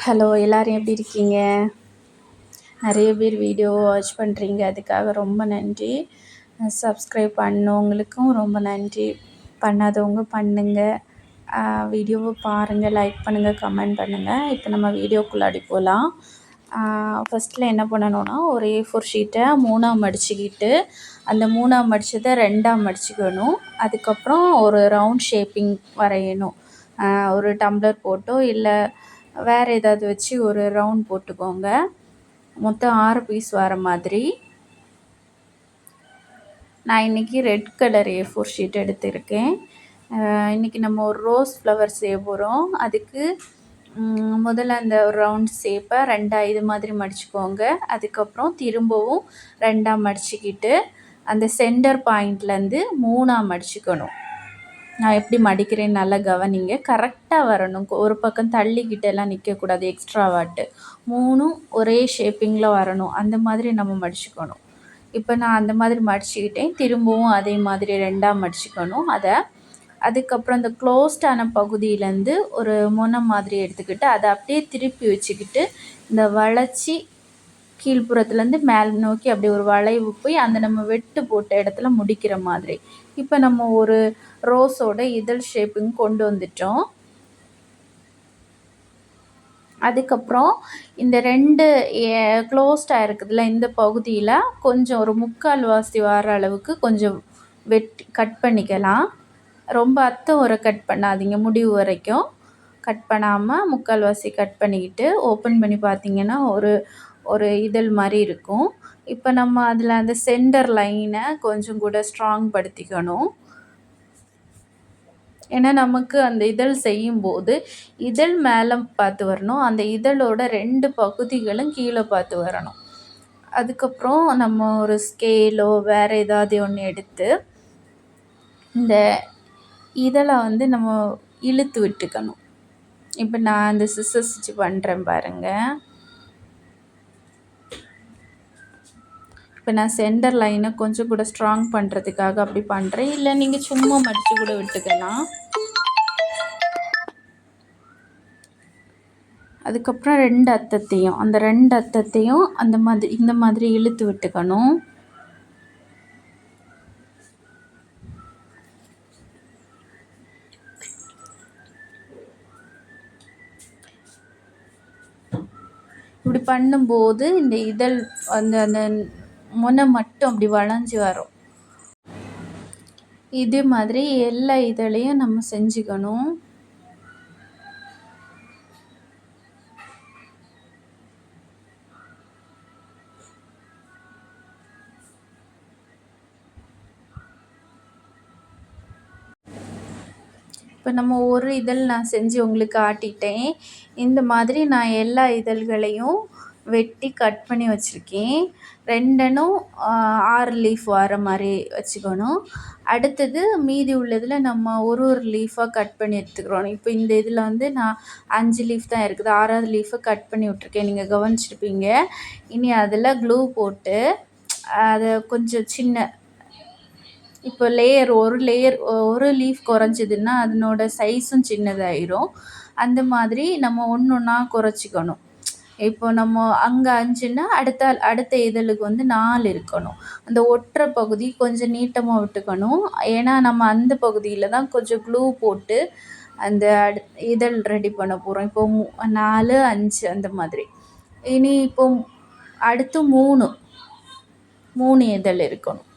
Hello, எல்லாரும் எப்படி இருக்கீங்க? நிறைய பேர் வீடியோ வாட்ச் பண்ணுறீங்க, அதுக்காக ரொம்ப நன்றி. சப்ஸ்கிரைப் பண்ணவங்களுக்கும் ரொம்ப நன்றி. பண்ணாதவங்க பண்ணுங்கள். வீடியோவை பாருங்கள், லைக் பண்ணுங்கள், கமெண்ட் பண்ணுங்கள். இப்போ நம்ம வீடியோக்குள்ளாடி போகலாம். ஃபஸ்ட்டில் என்ன பண்ணணும்னா, ஒரு A4 ஷீட்டை 3ஆக மடிச்சுக்கிட்டு அந்த 3ஆக மடித்ததை 2ஆக மடிச்சுக்கணும். அதுக்கப்புறம் ஒரு ரவுண்ட் ஷேப்பிங் வரையணும். ஒரு டம்ளர் போட்டோ இல்லை வேறு ஏதாவது வச்சு ஒரு ரவுண்ட் போட்டுக்கோங்க. மொத்தம் 6 பீஸ் வர மாதிரி. நான் இன்றைக்கி ரெட் கலர் A4 ஷீட் எடுத்திருக்கேன். இன்றைக்கி நம்ம ஒரு ரோஸ் ஃப்ளவர் செய்ய போகிறோம். அதுக்கு முதல்ல அந்த ஒரு ரவுண்ட் ஷேப்பை 2ஆக இது மாதிரி மடிச்சுக்கோங்க. அதுக்கப்புறம் திரும்பவும் 2ஆக மடிச்சுக்கிட்டு அந்த சென்டர் பாயிண்ட்லேருந்து 3ஆக மடிச்சுக்கணும். நான் எப்படி மடிக்கிறேன்னு நல்லா கவனிங்க. கரெக்டாக வரணும். ஒரு பக்கம் தள்ளிக்கிட்டெல்லாம் நிற்கக்கூடாது. எக்ஸ்ட்ராவாட்டு 3ம் ஒரே ஷேப்பிங்கில் வரணும். அந்த மாதிரி நம்ம மடிச்சுக்கணும். இப்போ நான் அந்த மாதிரி மடிச்சுக்கிட்டேன். திரும்பவும் அதே மாதிரி 2ஆக மடிச்சுக்கணும். அதுக்கப்புறம் இந்த க்ளோஸ்டான பகுதியிலேருந்து ஒரு முனை மாதிரி எடுத்துக்கிட்டு அதை அப்படியே திருப்பி வச்சுக்கிட்டு இந்த வளைச்சி கீழ்ப்புறத்துலேருந்து மேல் நோக்கி அப்படி ஒரு வளைவு போய் அந்த நம்ம வெட்டு போட்ட இடத்துல முடிக்கிற மாதிரி. இப்போ நம்ம ஒரு ரோஸோட இதழ் ஷேப்பிங் கொண்டு வந்துட்டோம். அதுக்கப்புறம் இந்த 2 க்ளோஸ்டாக இருக்குதுல்ல, இந்த பகுதியில் கொஞ்சம் ஒரு 3/4 வாசி வர அளவுக்கு கொஞ்சம் கட் பண்ணிக்கலாம். ரொம்ப அத்தை உரை கட் பண்ணாதீங்க, முடிவு வரைக்கும் கட் பண்ணாமல் 3/4 வாசி கட் பண்ணிக்கிட்டு ஓப்பன் பண்ணி பார்த்தீங்கன்னா ஒரு இதழ் மாதிரி இருக்கும். இப்போ நம்ம அதில் அந்த சென்டர் லைனை கொஞ்சம் கூட ஸ்ட்ராங் படுத்திக்கணும். ஏன்னா நமக்கு அந்த இதழ் செய்யும்போது இதழ் மேலே பார்த்து வரணும், அந்த இதழோட 2 பகுதிகளும் கீழே பார்த்து வரணும். அதுக்கப்புறம் நம்ம ஒரு ஸ்கேலோ வேறு ஏதாவது ஒன்று எடுத்து இந்த இதழை நம்ம இழுத்து விட்டுக்கணும். இப்போ நான் அந்த சிசர்ஸ் வச்சு பண்ணுறேன் பாருங்கள். இப்போ நான் சென்டர் லைனை கொஞ்சம் கூட ஸ்ட்ராங் பண்ணுறதுக்காக அப்படி பண்ணுறேன். இல்லை நீங்கள் சும்மா மடித்து கூட விட்டுக்கலாம். அதுக்கப்புறம் 2 அத்தத்தையும் அந்த 2 அத்தத்தையும் இந்த மாதிரி இழுத்து விட்டுக்கணும். இப்படி பண்ணும்போது இந்த இதழ் அந்த முனை மட்டும் அப்படி வளைஞ்சி வரும். இதே மாதிரி எல்லா இதழையும் நம்ம செஞ்சுக்கணும். இப்போ நம்ம ஒரு இதழ் நான் செஞ்சு உங்களுக்கு காட்டிட்டேன். இந்த மாதிரி நான் எல்லா இதழ்களையும் வெட்டி கட் பண்ணி வச்சுருக்கேன். 2னும் 6 லீஃப் வர மாதிரி வச்சுக்கணும். அடுத்தது மீதி உள்ளதில் நம்ம ஒரு லீஃபாக கட் பண்ணி எடுத்துக்கிறோம். இப்போ இந்த இதில் நான் 5 லீஃப் தான் இருக்குது. 6வது லீஃபை கட் பண்ணி விட்ருக்கேன், நீங்கள் கவனிச்சிருப்பீங்க. இனி அதில் க்ளூ போட்டு அதை கொஞ்சம் சின்ன இப்போ ஒரு லீஃப் குறைஞ்சிதுன்னா அதனோட சைஸும் சின்னதாயிரும். அந்த மாதிரி நம்ம ஒன்றா குறைச்சிக்கணும். இப்போ நம்ம அங்கே 5ன்னா அடுத்த இதழுக்கு 4 இருக்கணும். அந்த ஒற்றை பகுதி கொஞ்சம் நீட்டமாக விட்டுக்கணும். ஏன்னா நம்ம அந்த பகுதியில் தான் கொஞ்சம் க்ளூ போட்டு அந்த இதழ் ரெடி பண்ண போகிறோம். இப்போ 4, 5 அந்த மாதிரி. இனி இப்போ அடுத்து 3 இதழ் இருக்கணும்.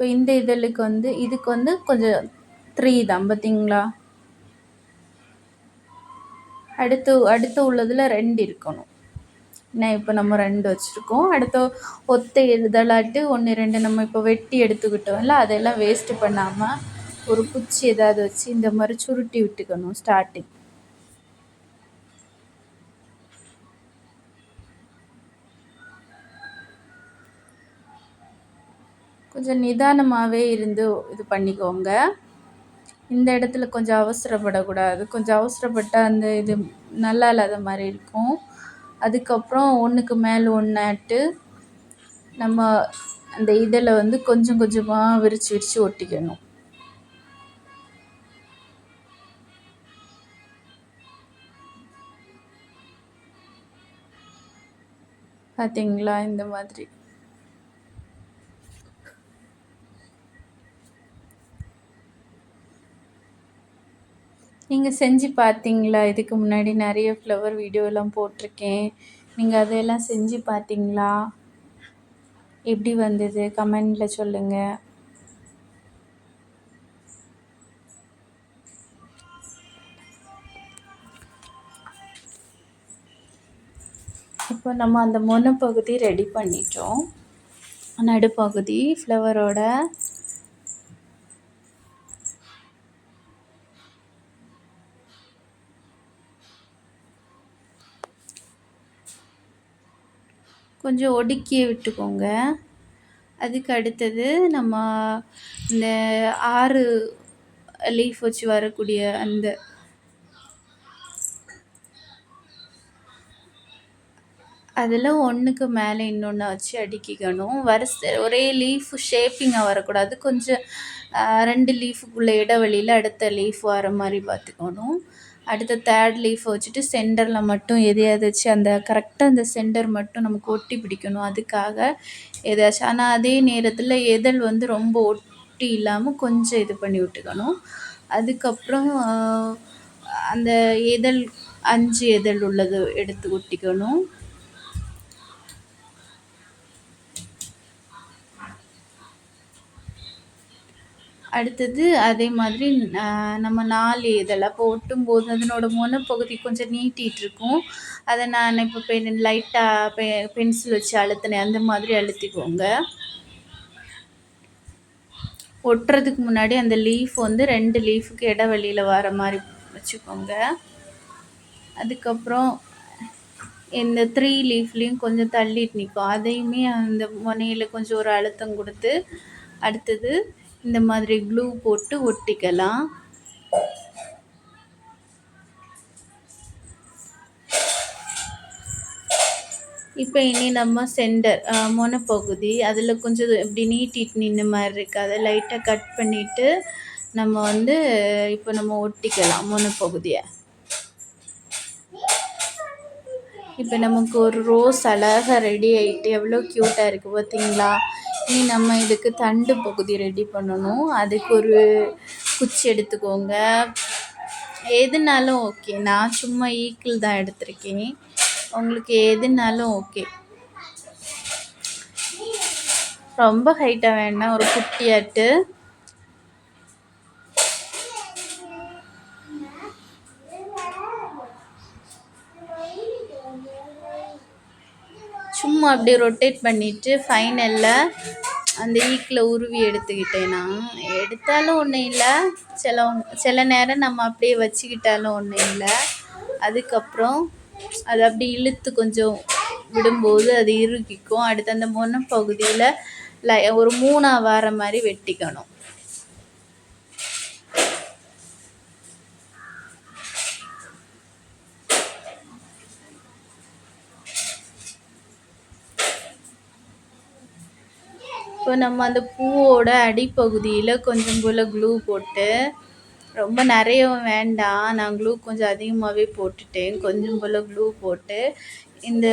இப்போ இந்த இதழுக்கு இதுக்கு கொஞ்சம் 3 தான், பார்த்தீங்களா? அடுத்து உள்ளதில் 2 இருக்கணும். ஏன்னா இப்போ நம்ம 2 வச்சுருக்கோம். அடுத்து ஒத்த இதழாட்டு 1, 2 நம்ம இப்போ வெட்டி எடுத்துக்கிட்டோம்ல, அதெல்லாம் வேஸ்ட்டு பண்ணாமல் ஒரு குச்சி ஏதாவது வச்சு இந்த மாதிரி சுருட்டி விட்டுக்கணும். ஸ்டார்டிங் கொஞ்சம் நிதானமாகவே இருந்து இது பண்ணிக்கோங்க. இந்த இடத்துல கொஞ்சம் அவசரப்படக்கூடாது. கொஞ்சம் அவசரப்பட்டால் அந்த இது நல்லா இல்லாத மாதிரி இருக்கும். அதுக்கப்புறம் ஒன்றுக்கு மேலே ஒன்று நட்டு நம்ம அந்த இதழை வந்து கொஞ்சம் கொஞ்சமாக விரித்து விரித்து ஒட்டிக்கணும். பார்த்தீங்களா? இந்த மாதிரி. நீங்கள் செஞ்சு பார்த்தீங்களா? இதுக்கு முன்னாடி நிறைய ஃப்ளவர் வீடியோலாம் போட்டிருக்கேன். நீங்கள் அதையெல்லாம் செஞ்சு பார்த்தீங்களா? எப்படி வந்தது கமெண்டில் சொல்லுங்கள். இப்போ நம்ம அந்த முனைப்பகுதி ரெடி பண்ணிட்டோம். நடுப்பகுதி ஃப்ளவரோட கொஞ்சம் ஒடுக்கி விட்டுக்கோங்க. அதுக்கு அடுத்தது நம்ம இந்த 6 லீஃப் வச்சு வரக்கூடிய அந்த அதில் ஒன்றுக்கு மேலே இன்னொன்று வச்சு அடுக்கிக்கணும். ஒரே லீஃப் ஷேப்பிங்காக வரக்கூடாது. கொஞ்சம் 2 லீஃபுக்குள்ளே இடைவெளியில் அடுத்த லீஃப் வர மாதிரி பார்த்துக்கணும். அடுத்த 3rd லீஃபை வச்சுட்டு சென்டரில் மட்டும் எதையாவது வச்சு அந்த கரெக்டாக அந்த சென்டர் மட்டும் நமக்கு ஒட்டி பிடிக்கணும். அதுக்காக எதாச்சும், ஆனால் அதே நேரத்தில் இதழ் வந்து ரொம்ப ஒட்டி இல்லாமல் கொஞ்சம் இது பண்ணி விட்டுக்கணும். அதுக்கப்புறம் அந்த இதழ் 5 இதழ் உள்ளது எடுத்து ஒட்டிக்கணும். அடுத்தது அதே மாதிரி நம்ம 4 இதழ் அப்போ ஒட்டும்போது அதனோட முனைப்பகுதி கொஞ்சம் நீட்டிகிட்ருக்கும். அதை நான் இப்போ லைட்டாக பென்சில் வச்சு அழுத்தினேன். அந்த மாதிரி அழுத்திக்கோங்க. ஒட்டுறதுக்கு முன்னாடி அந்த லீஃப் வந்து 2 லீஃபுக்கு இடைவெளியில் வர மாதிரி வச்சுக்கோங்க. அதுக்கப்புறம் இந்த 3 லீஃப்லேயும் கொஞ்சம் தள்ளிட்டு நிற்கும். அதையுமே அந்த முனையில் கொஞ்சம் ஒரு அழுத்தம் கொடுத்து அடுத்தது இந்த மாதிரி க்ளூ போட்டு ஒட்டிக்கலாம். இப்போ இனி நம்ம சென்டர் முனைப்பகுதி அதில் கொஞ்சம் இப்படி நீட்டிட்டு நின்ன மாதிரி இருக்குது. அதை லைட்டாக கட் பண்ணிவிட்டு நம்ம வந்து இப்போ நம்ம ஒட்டிக்கலாம் முனைப்பகுதியை. இப்போ நமக்கு ஒரு ரோஸ் அழகாக ரெடி ஆகிட்டு எவ்வளோ க்யூட்டாக இருக்குது பார்த்தீங்களா? இனி நம்ம இதுக்கு தண்டு பகுதி ரெடி பண்ணணும். அதுக்கு ஒரு குச்சி எடுத்துக்கோங்க. எதுனாலும் ஓகே. நான் சும்மா ஈக்கிள் தான் எடுத்திருக்கேன். உங்களுக்கு எதுனாலும் ஓகே. ரொம்ப ஹைட்டாக வேண்டாம், ஒரு குட்டியாட்டு. சும்மா அப்படியே ரொட்டேட் பண்ணிவிட்டு ஃபைனலில் அந்த ஈக்கில் உருவி எடுத்துக்கிட்டேன்னா எடுத்தாலும் ஒன்றும் இல்லை. சில நேரம் நம்ம அப்படியே வச்சுக்கிட்டாலும் ஒன்றும் இல்லை. அதுக்கப்புறம் அதை அப்படி இழுத்து கொஞ்சம் விடும்போது அது இறுகிக்கும். அடுத்து அந்த முனைப்பகுதியில் ஒரு 3 வர மாதிரி வெட்டிக்கணும். இப்போ நம்ம அந்த பூவோட அடிப்பகுதியில் கொஞ்சம் போல் க்ளூ போட்டு, ரொம்ப நிறைய வேண்டாம், நான் க்ளூ கொஞ்சம் அதிகமாகவே போட்டுட்டேன். கொஞ்சம் போல் க்ளூ போட்டு இந்த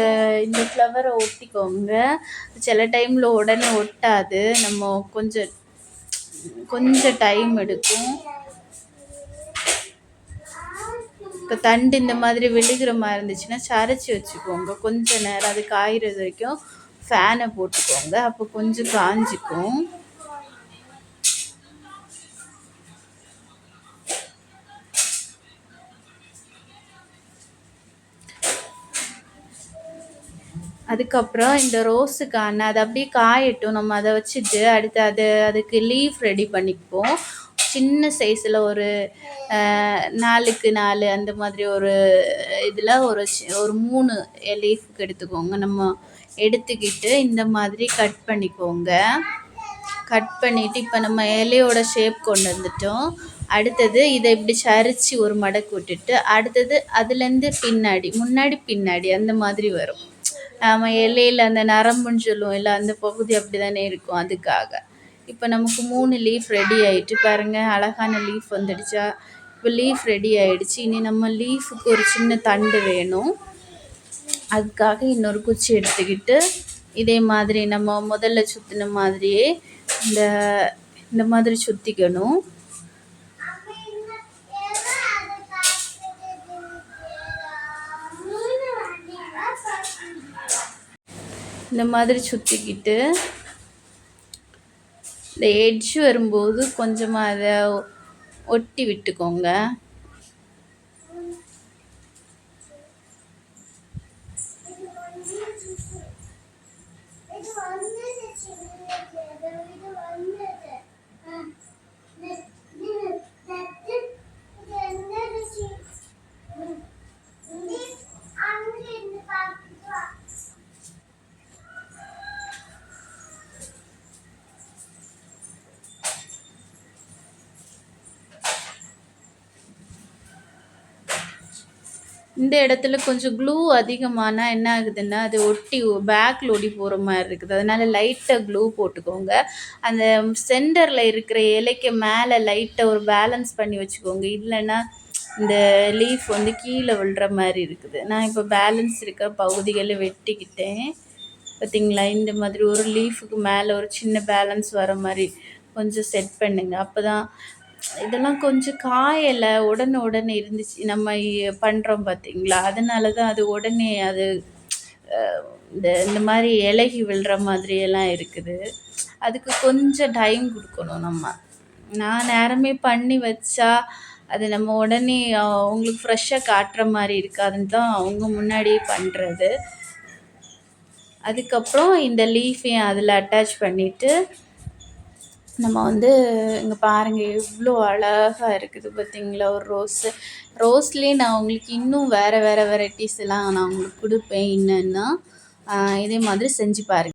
ஃப்ளவரை ஒட்டிக்கோங்க. சில டைமில் உடனே ஒட்டாது. நம்ம கொஞ்சம் டைம் எடுக்கும். இப்போ தண்டு இந்த மாதிரி விழுகிற மாதிரி இருந்துச்சுன்னா சரைச்சி வச்சுக்கோங்க. கொஞ்சம் நேரம் அது காய்கிறது வரைக்கும் ஃபேனை போட்டுக்கோங்க. அப்போ கொஞ்சம் காஞ்சிக்கும். அதுக்கப்புறம் இந்த ரோஸுக்கான அதை அப்படியே காயட்டும். நம்ம அதை வச்சுட்டு அடுத்து அதுக்கு லீஃப் ரெடி பண்ணிப்போம். சின்ன சைஸில் ஒரு 4க்கு 4 அந்த மாதிரி ஒரு இதில் ஒரு 3 லீஃபுக்கு எடுத்துக்கோங்க. நம்ம எடுத்துக்கிட்டு இந்த மாதிரி கட் பண்ணிக்கோங்க. கட் பண்ணிவிட்டு இப்போ நம்ம இலையோட ஷேப் கொண்டு வந்துட்டோம். அடுத்தது இதை இப்படி சரித்து ஒரு மடக்கு விட்டுட்டு அடுத்தது அதுலேருந்து பின்னாடி முன்னாடி பின்னாடி அந்த மாதிரி வரும். நம்ம இலையில் அந்த நரம்புன்னு சொல்லுவோம் இல்லை, அந்த பகுதி அப்படி தானே இருக்கும். அதுக்காக இப்போ நமக்கு 3 லீஃப் ரெடி ஆகிட்டு பாருங்கள், அழகான லீஃப் வந்துடுச்சா. இப்போ லீஃப் ரெடி ஆகிடுச்சு. இனி நம்ம லீஃபுக்கு ஒரு சின்ன தண்டு வேணும். அதுக்காக இன்னொரு குச்சி எடுத்துக்கிட்டு இதே மாதிரி நம்ம முதல்ல சுற்றின மாதிரியே இந்த மாதிரி சுற்றிக்கணும். இந்த மாதிரி சுற்றிக்கிட்டு இந்த எட்ஜ் வரும்போது கொஞ்சமாக அதை ஒட்டி விட்டுக்கோங்க. இந்த இடத்துல கொஞ்சம் க்ளூ அதிகமானால் என்ன ஆகுதுன்னா அது ஒட்டி பேக்கில் ஒட்டி போகிற மாதிரி இருக்குது. அதனால் லைட்டாக க்ளூ போட்டுக்கோங்க. அந்த சென்டரில் இருக்கிற இலைக்கு மேலே லைட்டாக ஒரு பேலன்ஸ் பண்ணி வச்சுக்கோங்க. இல்லைன்னா இந்த லீஃப் வந்து கீழே விழுற மாதிரி இருக்குது. நான் இப்போ பேலன்ஸ் இருக்கிற பகுதிகளை வெட்டிக்கிட்டேன். பார்த்திங்களா, இந்த மாதிரி ஒரு லீஃபுக்கு மேலே ஒரு சின்ன பேலன்ஸ் வர மாதிரி கொஞ்சம் செட் பண்ணுங்க. அப்போ தான் இதெல்லாம் கொஞ்சம் காயலை, உடனே இருந்துச்சு நம்ம பண்ணுறோம் பார்த்திங்களா. அதனால தான் அது உடனே அது இந்த மாதிரி இலகி விழுற மாதிரியெல்லாம் இருக்குது. அதுக்கு கொஞ்சம் டைம் கொடுக்கணும் நம்ம. நான் நேரமே பண்ணி வச்சா அது நம்ம உடனே உங்களுக்கு ஃப்ரெஷ்ஷாக காட்டுற மாதிரி இருக்காதுன்னு தான் அவங்க முன்னாடியே பண்ணுறது. அதுக்கப்புறம் இந்த லீஃபையும் அதில் அட்டாச் பண்ணிவிட்டு நம்ம வந்து இங்கே பாருங்கள் எவ்வளோ அழகாக இருக்குது பார்த்திங்களா. ஒரு ரோஸ்லேயே நான் உங்களுக்கு இன்னும் வேறு வெரைட்டிஸ் எல்லாம் நான் உங்களுக்கு கொடுப்பேன். என்னென்னா இதே மாதிரி செஞ்சு பாருங்கள்.